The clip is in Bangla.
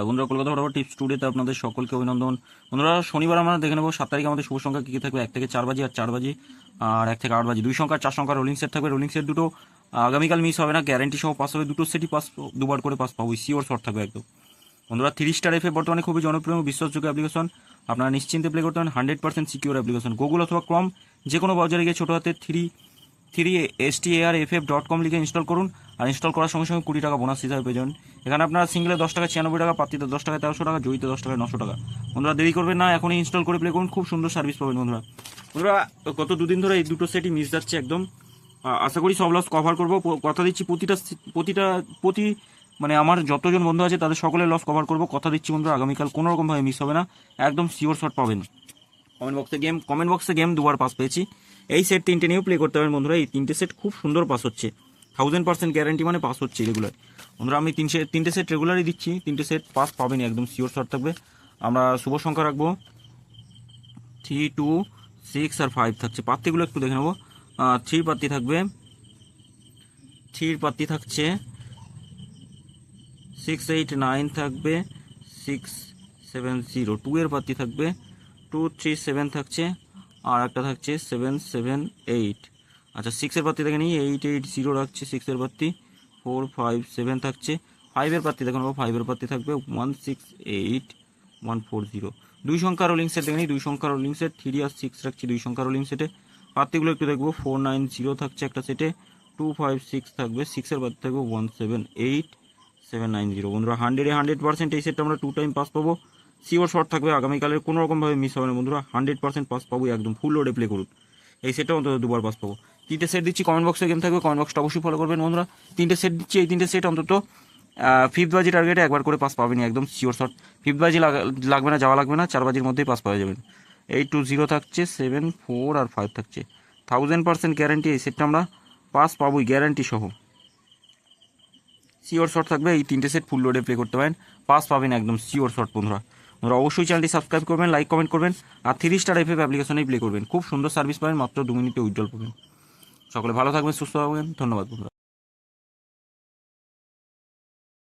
বন্ধুরা, কলকাতা ফটাফট টিপস টুডেতে আপনাদের সকলকে অভিনন্দন। বন্ধুরা, শনিবার আমরা দেখে নেবো 7 তারিখ আমাদের শুভ সংখ্যা কী কী থাকবে। 1 থেকে 4 বাজি আর 4 বাজি, আর 1 থেকে 8 বাজি। 2 সংখ্যা 4 সংখ্যা রোলিং সেট থাকবে। রোলিং সেট দুটো আগামীকাল মিস হবে না, গ্যারেন্টি সহ পাস হবে। দুটো সেটই পাস, দুবার করে পাস পাবো, সিওর শর্ট থাকবে একদম। বন্ধুরা, 3 স্টার এফে বর্তমানে খুবই জনপ্রিয় বিশ্বাসযোগ্য অ্যাপ্লিকেশন। আপনারা নিশ্চিন্তে প্লে করতে পারেন, 100% সিকিউর অ্যাপ্লিকেশন। গুগল অথবা ক্রম যে কোনো ব্রাউজারে গিয়ে ছোটো হাতে 3starff.com লিখে ইনস্টল করুন, আর ইনস্টল করার সঙ্গে সঙ্গে 20 টাকা বোনাস হিসাবে পেয়ে যাবেন। এখানে আপনারা সিঙ্গেলে 10 টাকা 96 টাকা, পাত্তিতে 10 টাকা 1300 টাকা, জয়ীতে 10 টাকা 900 টাকা। বন্ধুরা, দেরি করবেন না, এখনই ইনস্টল করে প্লে করুন, খুব সুন্দর সার্ভিস পাবেন। বন্ধুরা গত দুদিন ধরে এই দুটো সেটই মিস যাচ্ছে একদম। আশা করি সব লস কভার করবো, কথা দিচ্ছি। প্রতি মানে আমার যতজন বন্ধু আছে তাদের সকলের লস কভার করবো, কথা দিচ্ছি। বন্ধুরা, আগামীকাল কোনো রকমভাবে মিস হবে না, একদম সিওর শট পাবেন। কমেন্ট বক্সে গেম দুবার পাস পেয়েছি। এই সেট 3টে নিয়েও প্লে করতে পারেন। বন্ধুরা, এই 3টে সেট খুব সুন্দর পাস হচ্ছে, 1000% গ্যারান্টি, মানে পাস হচ্ছে রেগুলার। বন্ধুরা, আমি 3টে সেট রেগুলারই দিচ্ছি। 3টে সেট পাস পাবেনি, একদম সিওর শট থাকবে। আমরা শুভ সংখ্যা রাখবো 3, 2, 6 আর 5 থাকছে। পাত্তিগুলো একটু দেখে নেবো। 3 পাত্তি থাকবে, 3 পাত্তি থাকছে, 6, 8, 9 থাকবে, 6, 7, 0। 2 এর পাত্তি থাকবে, 2, 3, 7 থাকছে, আর একটা থাকছে 7, 7, 8। আচ্ছা, 6 এর পাত্তি দেখে নিই, 8, 8, 0 রাখছে 6 এর পাত্তি, 4, 5, 7 থাকছে। 5 এর পাত্তি দেখে নেবো, 5 এর পাত্তি থাকবে 1, 6, 8, 1, 4, 0। 2 সংখ্যা রোলিং সেট দেখে নিই, 2 সংখ্যা রোলিং সেট, 3 আর 6 রাখছি 2 সংখ্যা রোলিং সেটে। পাত্তিগুলো একটু দেখবো, 4, 9, 0 থাকছে একটা সেটে, 2, 5, 6 থাকবে, 6 এর পাত্তি থাকবে 1, 7, 8, 7, 9, 0। বন্ধুরা, 100% এই সেটটা আমরা 2 টাইম পাস পাবো, সিওর শর্ট থাকবে। আগামীকালের কোনো রকমভাবে মিস হবে না। বন্ধুরা, 100% পাস পাবো, একদম ফুল লোডে প্লে করুন। এই সেটটা অন্তত দুবার পাস পাবো। 3টে সেট দিচ্ছি, কমেন্ট বক্সে গেম থাকবে, কমেন্ট বক্সটা অবশ্যই ফলো করবেন। বন্ধুরা, 3টে সেট দিচ্ছি, এই 3টে সেট অন্তত 5th বাজি টার্গেটে একবার করে পাস পাবেনি, একদম সিওর শর্ট। 5th বাজি লাগবে না, যাওয়া লাগবে না, 4 বাজির মধ্যেই পাস পাওয়া যাবেন। 8, 2, 0 থাকছে, 7, 4 আর 5 থাকছে। 1000% গ্যারান্টি, এই সেটটা আমরা পাস পাবোই গ্যারান্টি সহ, সিওর শট থাকবে। এই 3টে সেট ফুল লোডে প্লে করতে পারেন, পাস পাবেন একদম সিওর শট। বন্ধুরা, অবশ্যই চ্যানেলটি সাবস্ক্রাইব করবেন, লাইক কমেন্ট করবেন, আর 3 স্টার এফএফ অ্যাপ্লিকেশনেই প্লে করবেন। খুব সুন্দর সার্ভিস পাবেন, মাত্র 2 মিনিটে উইথড্রল পাবেন। সকলে ভালো থাকবেন, সুস্থ থাকবেন, ধন্যবাদ বন্ধুরা।